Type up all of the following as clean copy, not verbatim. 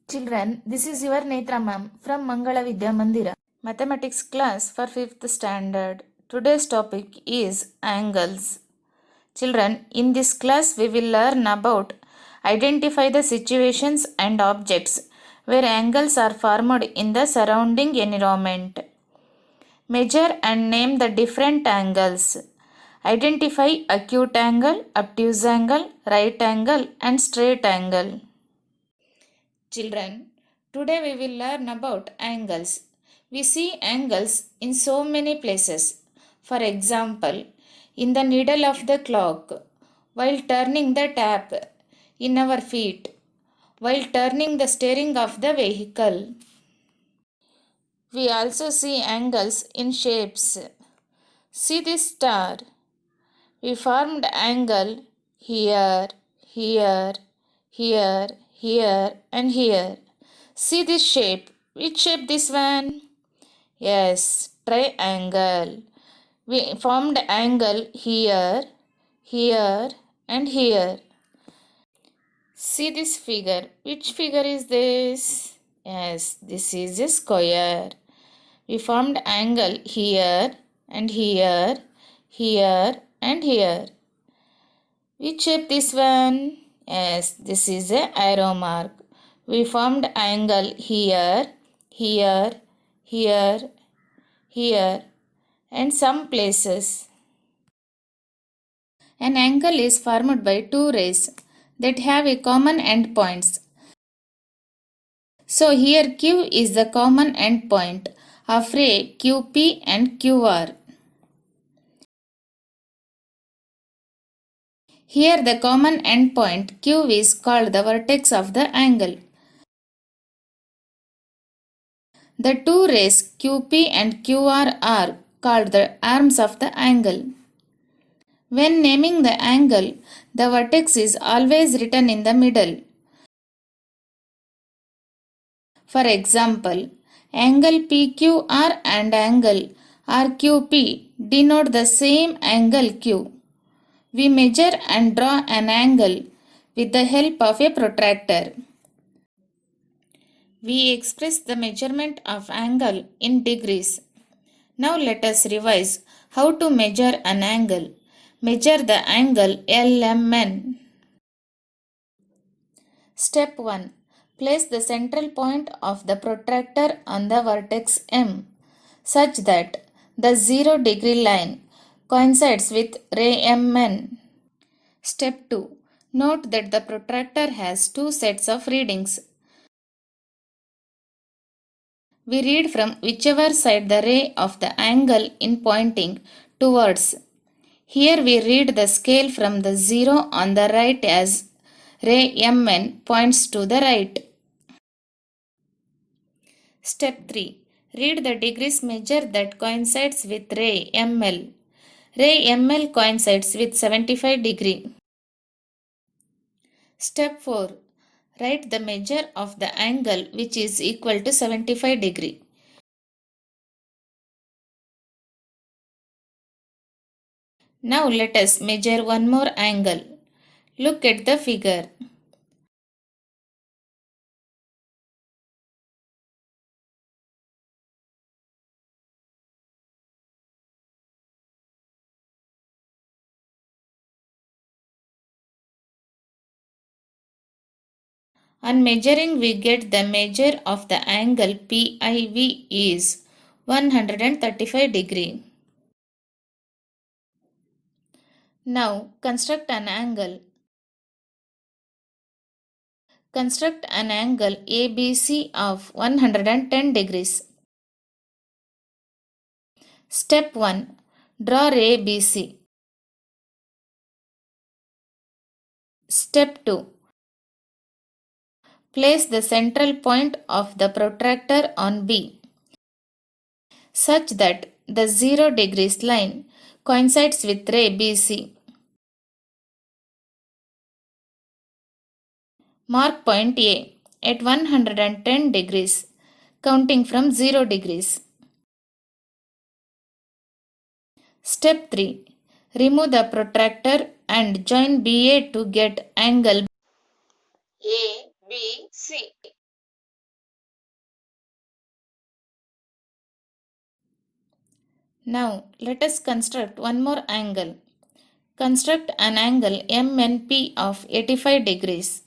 Children, this is your Netra ma'am from Mangala Vidya Mandira. Mathematics class for 5th standard. Today's topic is angles. Children, in this class we will learn about identify the situations and objects where angles are formed in the surrounding environment. Measure and name the different angles. Identify acute angle, obtuse angle, right angle and straight angle. Children, today we will learn about angles. We see angles in so many places. For example, in the needle of the clock, while turning the tap, in our feet, while turning the steering of the vehicle. We also see angles in shapes. See this star. We formed angle here, here, here, here and here. See this shape. Which shape this one? Yes, triangle. We formed angle here, here and here. See this figure. Which figure is this? Yes, this is a square. We formed angle here and here, here and here. Which shape this one? Yes, this is a arrow mark. We formed angle here, here, here, here and some places. An angle is formed by two rays that have a common endpoints. So here Q is the common endpoint of ray QP and QR. Here the common endpoint Q is called the vertex of the angle. The two rays QP and QR are called the arms of the angle. When naming the angle, the vertex is always written in the middle. For example, angle PQR and angle RQP denote the same angle Q. We measure and draw an angle with the help of a protractor. We express the measurement of angle in degrees. Now let us revise how to measure an angle. Measure the angle LMN. Step 1. Place the central point of the protractor on the vertex M such that the 0-degree line coincides with ray MN. Step 2. Note that the protractor has two sets of readings. We read from whichever side the ray of the angle in pointing towards. Here we read the scale from the 0 on the right as ray MN points to the right. Step 3. Read the degrees measure that coincides with ray ML. Ray ML coincides with 75 degree. Step 4. Write the measure of the angle which is equal to 75 degree. Now let us measure one more angle. Look at the figure. On measuring we get the measure of the angle PIV is 135 degree. Now construct an angle. Construct an angle ABC of 110 degrees. Step 1. Draw ray BC. Step 2. Place the central point of the protractor on B such that the 0 degrees line coincides with ray BC. Mark point A at 110 degrees, counting from 0 degrees. Step 3. Remove the protractor and join BA to get angle ABC. Now let us construct one more angle. Construct an angle MNP of 85 degrees.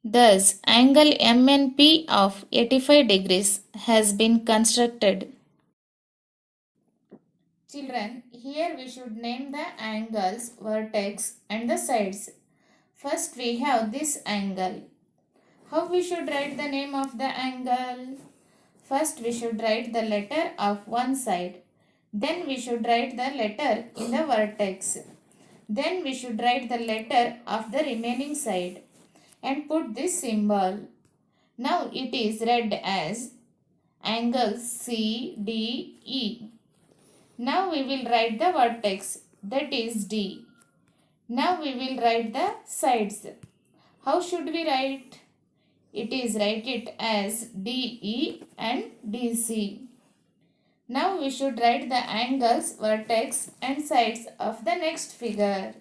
Thus, angle MNP of 85 degrees has been constructed. Children, here we should name the angles, vertex and the sides. First we have this angle. How we should write the name of the angle? First we should write the letter of one side. Then we should write the letter in the vertex. Then we should write the letter of the remaining side and put this symbol. Now it is read as angle CDE. Now we will write the vertex, that is D. Now we will write the sides. How should we write? It is write it as DE and DC. Now we should write the angles, vertex and sides of the next figure.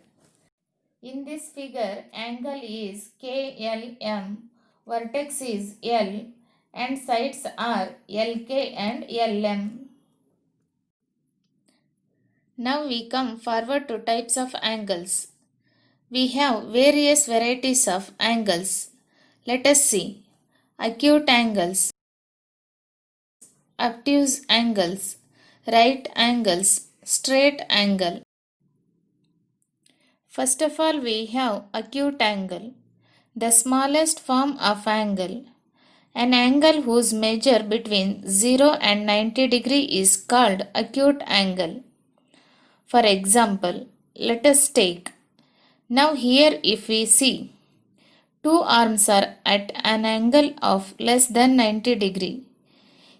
In this figure, angle is KLM, vertex is L and sides are LK and LM. Now we come forward to types of angles. We have various varieties of angles. Let us see. Acute angles, obtuse angles, right angles, straight angle. First of all, we have acute angle, the smallest form of angle. An angle whose measure between 0 and 90 degree is called acute angle. For example, let us take. Now here if we see, two arms are at an angle of less than 90 degree.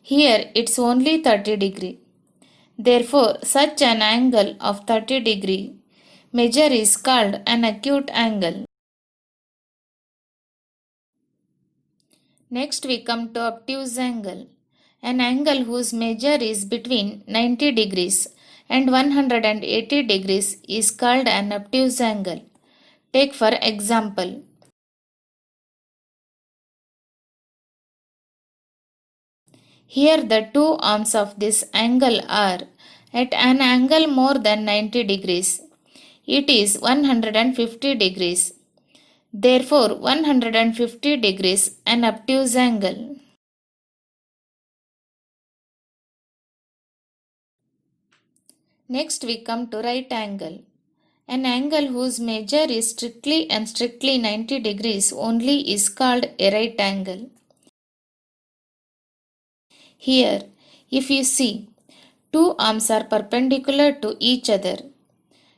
Here it's only 30 degree. Therefore, such an angle of 30 degree measure is called an acute angle. Next we come to obtuse angle, an angle whose measure is between 90 degrees and 180 degrees is called an obtuse angle. Take for example. Here the two arms of this angle are at an angle more than 90 degrees. It is 150 degrees. Therefore, 150 degrees an obtuse angle. Next we come to right angle. An angle whose measure is strictly 90 degrees only is called a right angle. Here, if you see, two arms are perpendicular to each other.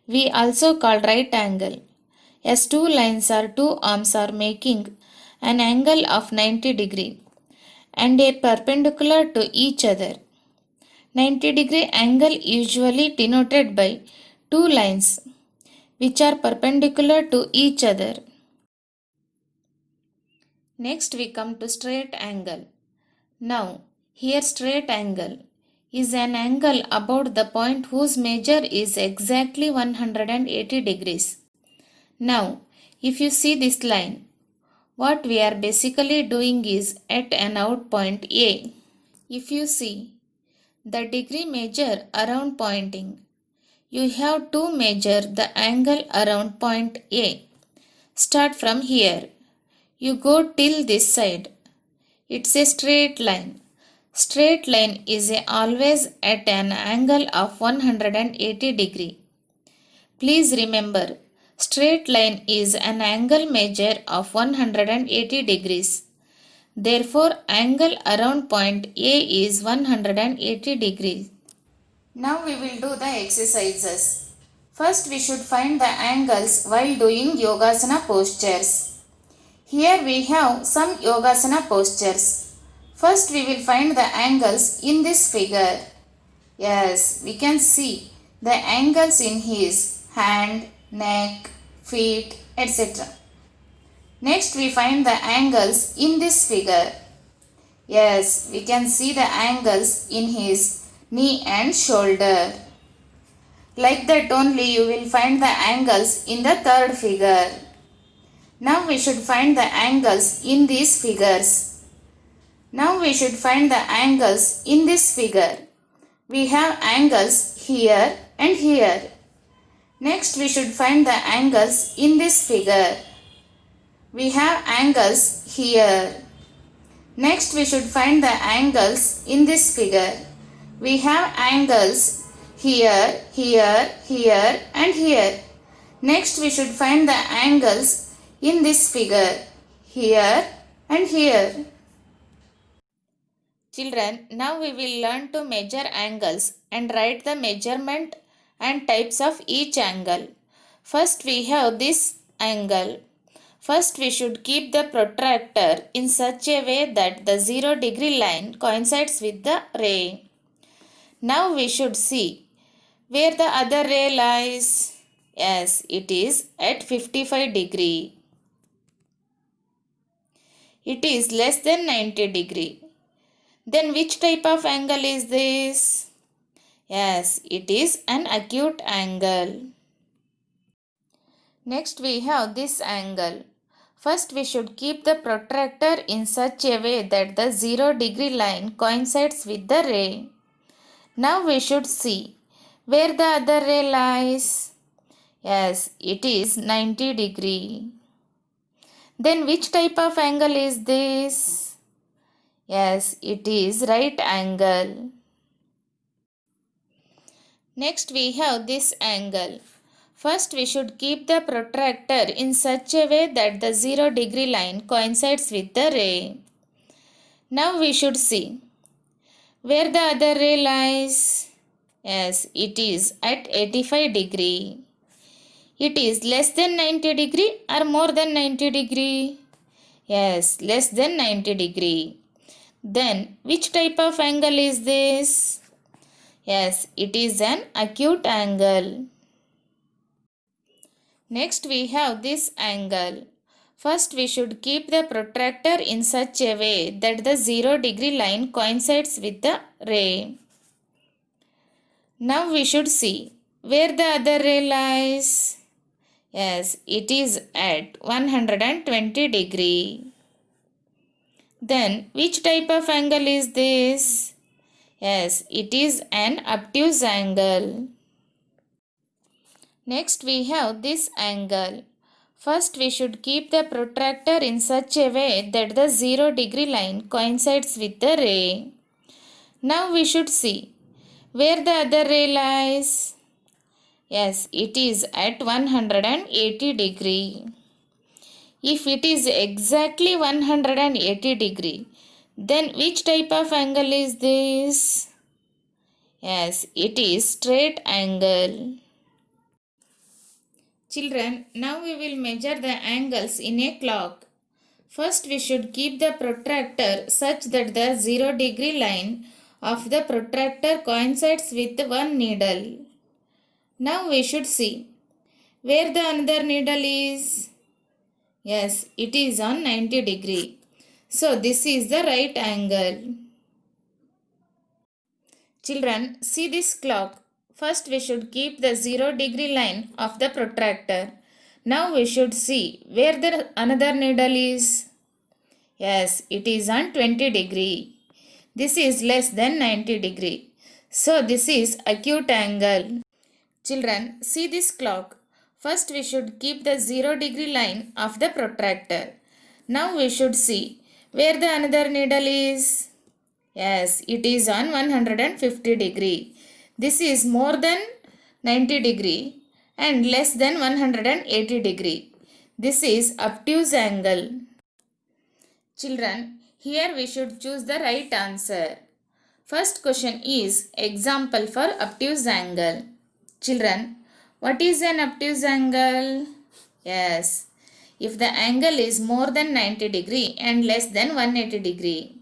We also call right angle, as two lines or two arms are making an angle of 90 degree and are perpendicular to each other. 90 degree angle usually denoted by two lines which are perpendicular to each other. Next we come to straight angle. Now, here straight angle is an angle about the point whose measure is exactly 180 degrees. Now, if you see this line, what we are basically doing is at an out point A. If you see the degree measure around pointing, you have to measure the angle around point A. Start from here. You go till this side. It's a straight line. Straight line is always at an angle of 180 degree. Please remember, straight line is an angle measure of 180 degrees. Therefore, angle around point A is 180 degrees. Now we will do the exercises. First we should find the angles while doing Yogasana postures. Here we have some Yogasana postures. First we will find the angles in this figure. Yes, we can see the angles in his hand, neck, feet, etc. Next we find the angles in this figure. Yes, we can see the angles in his knee and shoulder. Like that only you will find the angles in the third figure. Now we should find the angles in these figures. Now we should find the angles in this figure. We have angles here and here. Next we should find the angles in this figure. We have angles here. Next we should find the angles in this figure. We have angles here, here, here and here. Next we should find the angles in this figure. Here and here. Children, now we will learn to measure angles and write the measurement and types of each angle. First we have this angle. First we should keep the protractor in such a way that the 0-degree line coincides with the ray. Now we should see where the other ray lies. Yes, it is at 55 degree. It is less than 90 degree. Then which type of angle is this? Yes, it is an acute angle. Next we have this angle. First we should keep the protractor in such a way that the 0-degree line coincides with the ray. Now we should see where the other ray lies. Yes, it is 90 degree. Then which type of angle is this? Yes, it is right angle. Next we have this angle. First we should keep the protractor in such a way that the 0-degree line coincides with the ray. Now we should see where the other ray lies. Yes, it is at 85 degree. It is less than 90 degree or more than 90 degree? Yes, less than 90 degree. Then which type of angle is this? Yes, it is an acute angle. Next we have this angle. First we should keep the protractor in such a way that the 0-degree line coincides with the ray. Now we should see where the other ray lies. Yes, it is at 120 degree. Then which type of angle is this? Yes, it is an obtuse angle. Next we have this angle. First we should keep the protractor in such a way that the 0-degree line coincides with the ray. Now we should see where the other ray lies. Yes, it is at 180 degree. If it is exactly 180 degree, then which type of angle is this? Yes, it is straight angle. Children, now we will measure the angles in a clock. First we should keep the protractor such that the 0-degree line of the protractor coincides with one needle. Now we should see where the another needle is. Yes, it is on 90 degree. So this is the right angle. Children, see this clock. First we should keep the 0-degree line of the protractor. Now we should see where the another needle is. Yes, it is on 20 degree. This is less than 90 degree. So this is acute angle. Children, see this clock. First we should keep the 0-degree line of the protractor. Now we should see where the another needle is. Yes, it is on 150 degree. This is more than 90 degree and less than 180 degree. This is obtuse angle. Children, here we should choose the right answer. First question is example for obtuse angle. Children, what is an obtuse angle? Yes, if the angle is more than 90 degree and less than 180 degree.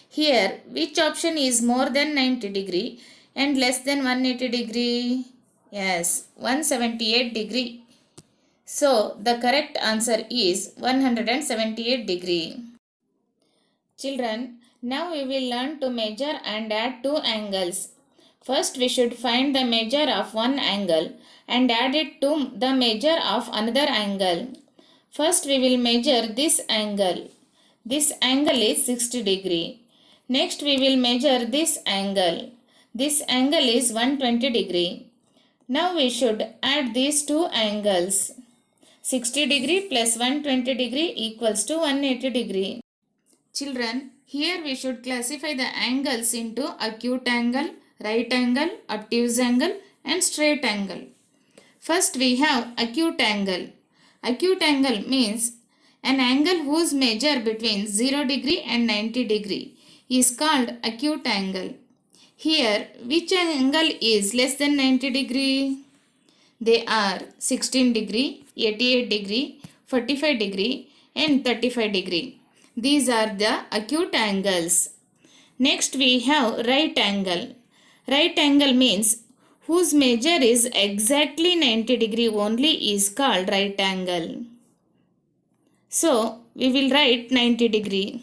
Here, which option is more than 90 degree and less than 180 degree? Yes, 178 degree. So, the correct answer is 178 degree. Children, Now we will learn to measure and add two angles. First we should find the measure of one angle and add it to the measure of another angle. First we will measure this angle. This angle is 60 degree. Next we will measure this angle. This angle is 120 degree. Now we should add these two angles. 60 degree plus 120 degree equals to 180 degree. Children, here we should classify the angles into acute angle, right angle, obtuse angle and straight angle. First we have acute angle. Acute angle means an angle whose measure between 0 degree and 90 degree is called acute angle. Here, which angle is less than 90 degree? They are 16 degree, 88 degree, 45 degree and 35 degree. These are the acute angles. Next we have right angle. Right angle means whose measure is exactly 90 degree only is called right angle. So we will write 90 degree.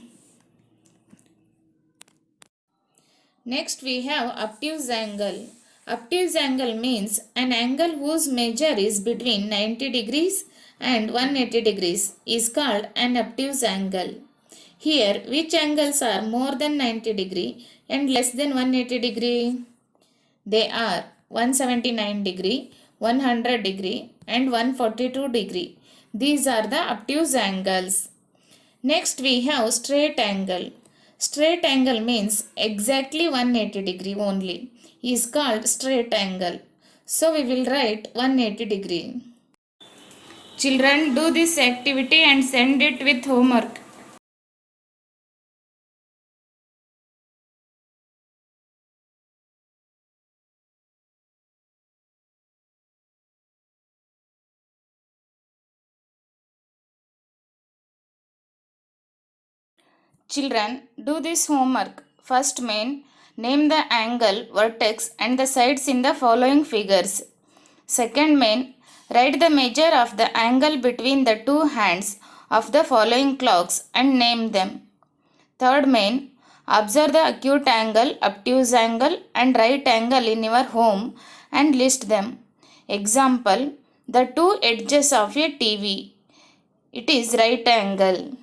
Next we have obtuse angle. Obtuse angle means an angle whose measure is between 90 degrees and 180 degrees is called an obtuse angle. Here, which angles are more than 90 degree and less than 180 degree? They are 179 degree, 100 degree and 142 degree. These are the obtuse angles. Next we have straight angle. Straight angle means exactly 180 degree only is called straight angle. So we will write 180 degree. Children, do this activity and send it with homework. Children, do this homework. First main, name the angle, vertex and the sides in the following figures. Second main, write the measure of the angle between the two hands of the following clocks and name them. Third main, observe the acute angle, obtuse angle and right angle in your home and list them. Example, the two edges of a TV. It is right angle.